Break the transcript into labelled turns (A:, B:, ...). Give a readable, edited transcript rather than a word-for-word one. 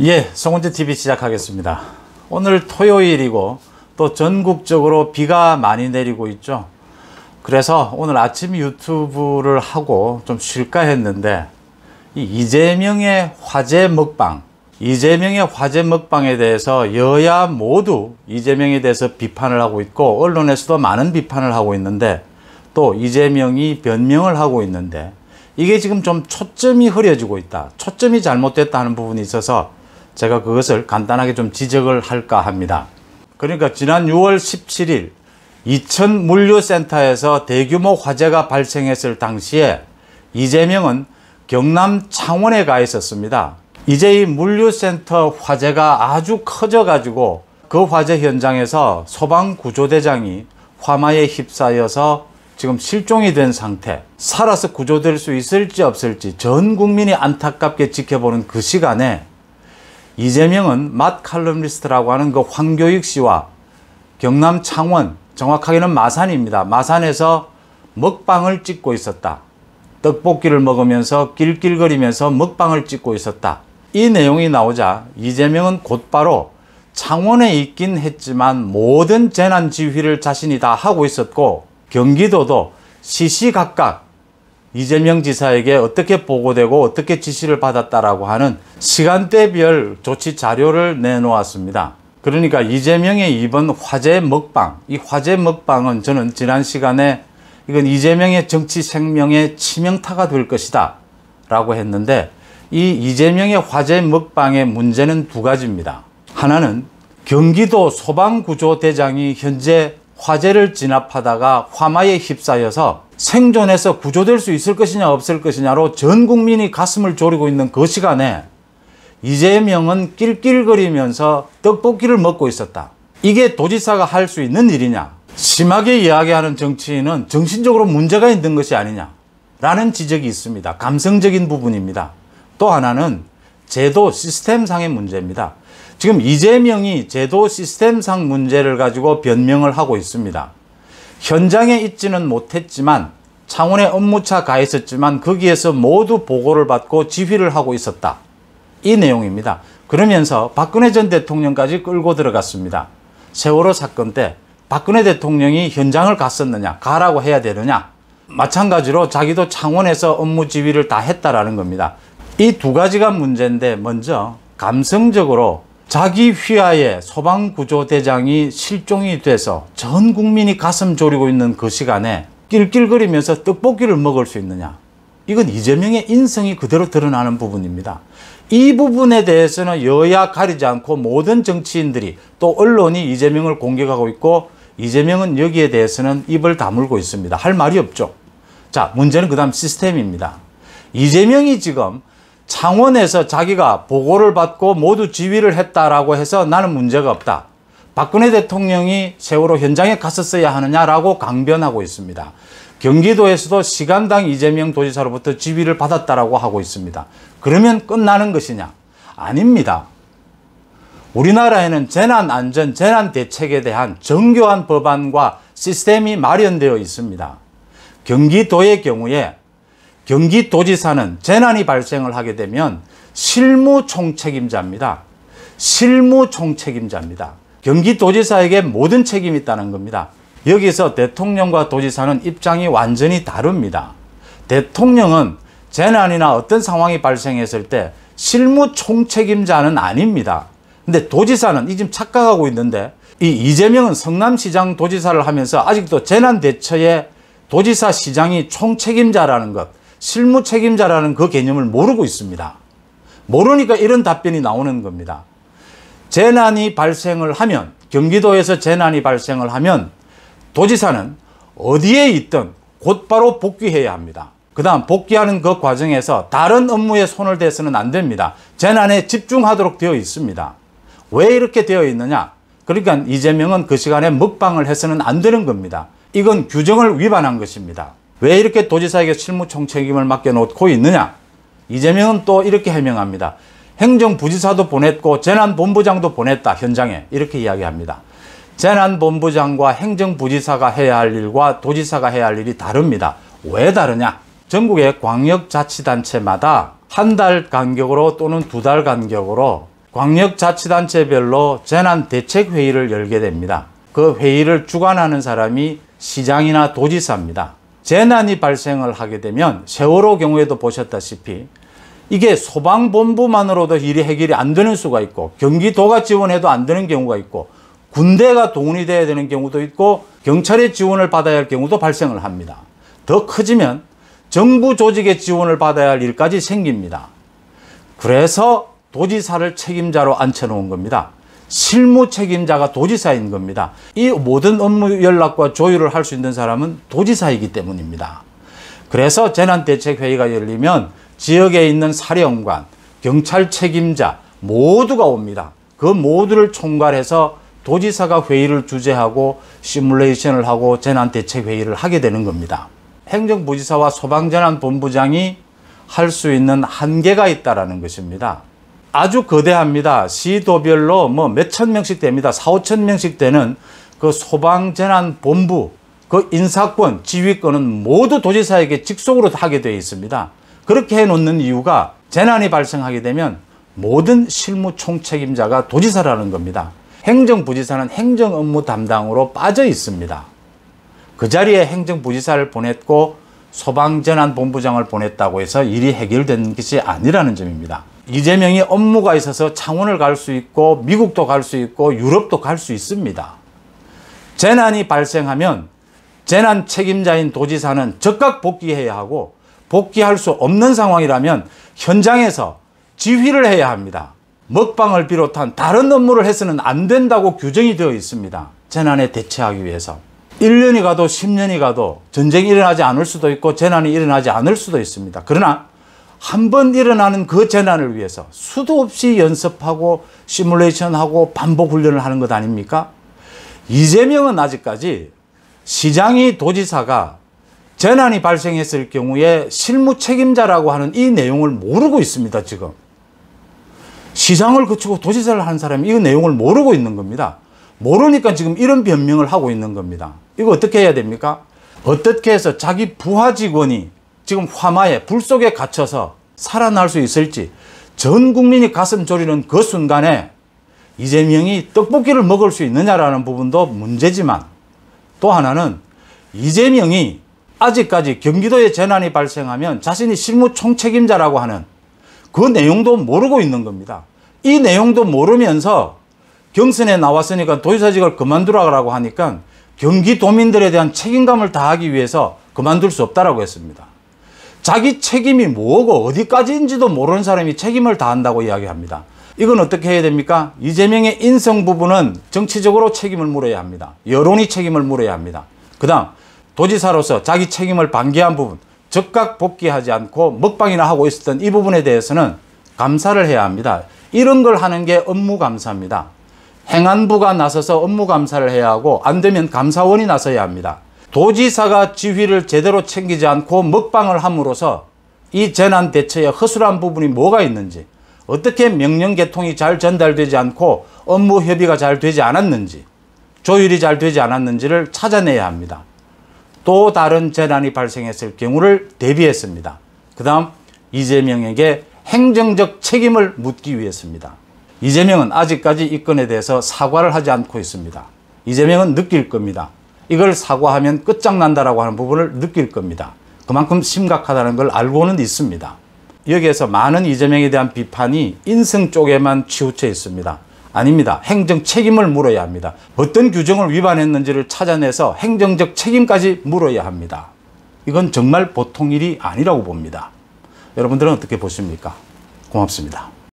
A: 예, 송은재TV 시작하겠습니다. 오늘 토요일이고 또 전국적으로 비가 많이 내리고 있죠. 그래서 오늘 아침 유튜브를 하고 좀 쉴까 했는데 이재명의 화제 먹방에 대해서 여야 모두 이재명에 대해서 비판을 하고 있고 언론에서도 많은 비판을 하고 있는데 또 이재명이 변명을 하고 있는데 이게 지금 좀 초점이 흐려지고 있다. 초점이 잘못됐다 하는 부분이 있어서 제가 그것을 간단하게 좀 지적을 할까 합니다. 그러니까 지난 6월 17일 이천물류센터에서 대규모 화재가 발생했을 당시에 이재명은 경남 창원에 가 있었습니다. 이제 이 물류센터 화재가 아주 커져가지고 그 화재 현장에서 소방구조대장이 화마에 휩싸여서 지금 실종이 된 상태, 살아서 구조될 수 있을지 없을지 전 국민이 안타깝게 지켜보는 그 시간에 이재명은 맛 칼럼니스트라고 하는 그 황교익 씨와 경남 창원, 정확하게는 마산입니다. 마산에서 먹방을 찍고 있었다. 떡볶이를 먹으면서 낄낄거리면서 먹방을 찍고 있었다. 이 내용이 나오자 이재명은 곧바로 창원에 있긴 했지만 모든 재난 지휘를 자신이 다 하고 있었고 경기도도 시시각각 이재명 지사에게 어떻게 보고되고 어떻게 지시를 받았다라고 하는 시간대별 조치 자료를 내놓았습니다. 그러니까 이재명의 이번 화재 먹방, 이 화재 먹방은 저는 지난 시간에 이건 이재명의 정치 생명의 치명타가 될 것이다 라고 했는데 이 이재명의 화재 먹방의 문제는 두 가지입니다. 하나는 경기도 소방구조대장이 현재 화재를 진압하다가 화마에 휩싸여서 생존해서 구조될 수 있을 것이냐 없을 것이냐로 전 국민이 가슴을 졸이고 있는 그 시간에 이재명은 낄낄거리면서 떡볶이를 먹고 있었다. 이게 도지사가 할 수 있는 일이냐? 심하게 이야기하는 정치인은 정신적으로 문제가 있는 것이 아니냐? 라는 지적이 있습니다. 감성적인 부분입니다. 또 하나는 제도 시스템상의 문제입니다. 지금 이재명이 제도 시스템상 문제를 가지고 변명을 하고 있습니다. 현장에 있지는 못했지만 창원에 업무차 가 있었지만 거기에서 모두 보고를 받고 지휘를 하고 있었다. 이 내용입니다. 그러면서 박근혜 전 대통령까지 끌고 들어갔습니다. 세월호 사건 때 박근혜 대통령이 현장을 갔었느냐, 가라고 해야 되느냐. 마찬가지로 자기도 창원에서 업무 지휘를 다 했다라는 겁니다. 이 두 가지가 문제인데 먼저 감성적으로 자기 휘하에 소방구조대장이 실종이 돼서 전 국민이 가슴 졸이고 있는 그 시간에 낄낄거리면서 떡볶이를 먹을 수 있느냐. 이건 이재명의 인성이 그대로 드러나는 부분입니다. 이 부분에 대해서는 여야 가리지 않고 모든 정치인들이 또 언론이 이재명을 공격하고 있고 이재명은 여기에 대해서는 입을 다물고 있습니다. 할 말이 없죠. 자, 문제는 그 다음 시스템입니다. 이재명이 지금 창원에서 자기가 보고를 받고 모두 지휘를 했다라고 해서 나는 문제가 없다. 박근혜 대통령이 세월호 현장에 갔었어야 하느냐라고 강변하고 있습니다. 경기도에서도 시간당 이재명 도지사로부터 지휘를 받았다라고 하고 있습니다. 그러면 끝나는 것이냐? 아닙니다. 우리나라에는 재난안전, 재난대책에 대한 정교한 법안과 시스템이 마련되어 있습니다. 경기도의 경우에 경기도지사는 재난이 발생을 하게 되면 실무총책임자입니다. 실무총책임자입니다. 경기도지사에게 모든 책임이 있다는 겁니다. 여기서 대통령과 도지사는 입장이 완전히 다릅니다. 대통령은 재난이나 어떤 상황이 발생했을 때 실무총책임자는 아닙니다. 근데 도지사는 이 지금 착각하고 있는데 이 이재명은 성남시장 도지사를 하면서 아직도 재난대처에 도지사 시장이 총책임자라는 것, 실무책임자라는 그 개념을 모르고 있습니다. 모르니까 이런 답변이 나오는 겁니다. 재난이 발생을 하면, 경기도에서 재난이 발생을 하면 도지사는 어디에 있든 곧바로 복귀해야 합니다. 그 다음 복귀하는 그 과정에서 다른 업무에 손을 대서는 안 됩니다. 재난에 집중하도록 되어 있습니다. 왜 이렇게 되어 있느냐? 그러니까 이재명은 그 시간에 먹방을 해서는 안 되는 겁니다. 이건 규정을 위반한 것입니다. 왜 이렇게 도지사에게 실무총책임을 맡겨놓고 있느냐? 이재명은 또 이렇게 해명합니다. 행정부지사도 보냈고 재난본부장도 보냈다, 현장에. 이렇게 이야기합니다. 재난본부장과 행정부지사가 해야 할 일과 도지사가 해야 할 일이 다릅니다. 왜 다르냐? 전국의 광역자치단체마다 한 달 간격으로 또는 두 달 간격으로 광역자치단체별로 재난대책회의를 열게 됩니다. 그 회의를 주관하는 사람이 시장이나 도지사입니다. 재난이 발생을 하게 되면 세월호 경우에도 보셨다시피 이게 소방본부만으로도 일이 해결이 안 되는 수가 있고 경기도가 지원해도 안 되는 경우가 있고 군대가 동원이 돼야 되는 경우도 있고 경찰의 지원을 받아야 할 경우도 발생을 합니다. 더 커지면 정부 조직의 지원을 받아야 할 일까지 생깁니다. 그래서 도지사를 책임자로 앉혀놓은 겁니다. 실무 책임자가 도지사인 겁니다. 이 모든 업무 연락과 조율을 할 수 있는 사람은 도지사이기 때문입니다. 그래서 재난대책회의가 열리면 지역에 있는 사령관, 경찰 책임자 모두가 옵니다. 그 모두를 총괄해서 도지사가 회의를 주재하고 시뮬레이션을 하고 재난대책회의를 하게 되는 겁니다. 행정부지사와 소방재난본부장이 할 수 있는 한계가 있다는 것입니다. 아주 거대합니다. 시도별로 몇천 명씩 됩니다. 4,5천 명씩 되는 그 소방재난본부, 그 인사권, 지휘권은 모두 도지사에게 직속으로 하게 되어 있습니다. 그렇게 해놓는 이유가 재난이 발생하게 되면 모든 실무 총책임자가 도지사라는 겁니다. 행정부지사는 행정 업무 담당으로 빠져 있습니다. 그 자리에 행정부지사를 보냈고 소방재난본부장을 보냈다고 해서 일이 해결된 것이 아니라는 점입니다. 이재명이 업무가 있어서 창원을 갈 수 있고 미국도 갈 수 있고 유럽도 갈 수 있습니다. 재난이 발생하면 재난 책임자인 도지사는 즉각 복귀해야 하고 복귀할 수 없는 상황이라면 현장에서 지휘를 해야 합니다. 먹방을 비롯한 다른 업무를 해서는 안 된다고 규정이 되어 있습니다. 재난에 대처하기 위해서. 1년이 가도 10년이 가도 전쟁이 일어나지 않을 수도 있고 재난이 일어나지 않을 수도 있습니다. 그러나 한 번 일어나는 그 재난을 위해서 수도 없이 연습하고 시뮬레이션하고 반복 훈련을 하는 것 아닙니까? 이재명은 아직까지 시장이 도지사가 재난이 발생했을 경우에 실무 책임자라고 하는 이 내용을 모르고 있습니다. 지금 시장을 거치고 도지사를 하는 사람이 이 내용을 모르고 있는 겁니다. 모르니까 지금 이런 변명을 하고 있는 겁니다. 이거 어떻게 해야 됩니까? 어떻게 해서 자기 부하 직원이 지금 화마에 불 속에 갇혀서 살아날 수 있을지 전 국민이 가슴 졸이는 그 순간에 이재명이 떡볶이를 먹을 수 있느냐라는 부분도 문제지만 또 하나는 이재명이 아직까지 경기도에 재난이 발생하면 자신이 실무 총책임자라고 하는 그 내용도 모르고 있는 겁니다. 이 내용도 모르면서 경선에 나왔으니까 도지사직을 그만두라고 하니까 경기도민들에 대한 책임감을 다하기 위해서 그만둘 수 없다라고 했습니다. 자기 책임이 뭐고 어디까지인지도 모르는 사람이 책임을 다한다고 이야기합니다. 이건 어떻게 해야 됩니까? 이재명의 인성 부분은 정치적으로 책임을 물어야 합니다. 여론이 책임을 물어야 합니다. 그 다음 도지사로서 자기 책임을 방기한 부분, 즉각 복귀하지 않고 먹방이나 하고 있었던 이 부분에 대해서는 감사를 해야 합니다. 이런 걸 하는 게 업무감사입니다. 행안부가 나서서 업무감사를 해야 하고 안 되면 감사원이 나서야 합니다. 도지사가 지휘를 제대로 챙기지 않고 먹방을 함으로써 이 재난 대처에 허술한 부분이 뭐가 있는지, 어떻게 명령 개통이 잘 전달되지 않고 업무 협의가 잘 되지 않았는지, 조율이 잘 되지 않았는지를 찾아내야 합니다. 또 다른 재난이 발생했을 경우를 대비했습니다. 그 다음 이재명에게 행정적 책임을 묻기 위해서입니다. 이재명은 아직까지 이 건에 대해서 사과를 하지 않고 있습니다. 이재명은 느낄 겁니다. 이걸 사과하면 끝장난다라고 하는 부분을 느낄 겁니다. 그만큼 심각하다는 걸 알고는 있습니다. 여기에서 많은 이재명에 대한 비판이 인성 쪽에만 치우쳐 있습니다. 아닙니다. 행정 책임을 물어야 합니다. 어떤 규정을 위반했는지를 찾아내서 행정적 책임까지 물어야 합니다. 이건 정말 보통 일이 아니라고 봅니다. 여러분들은 어떻게 보십니까? 고맙습니다.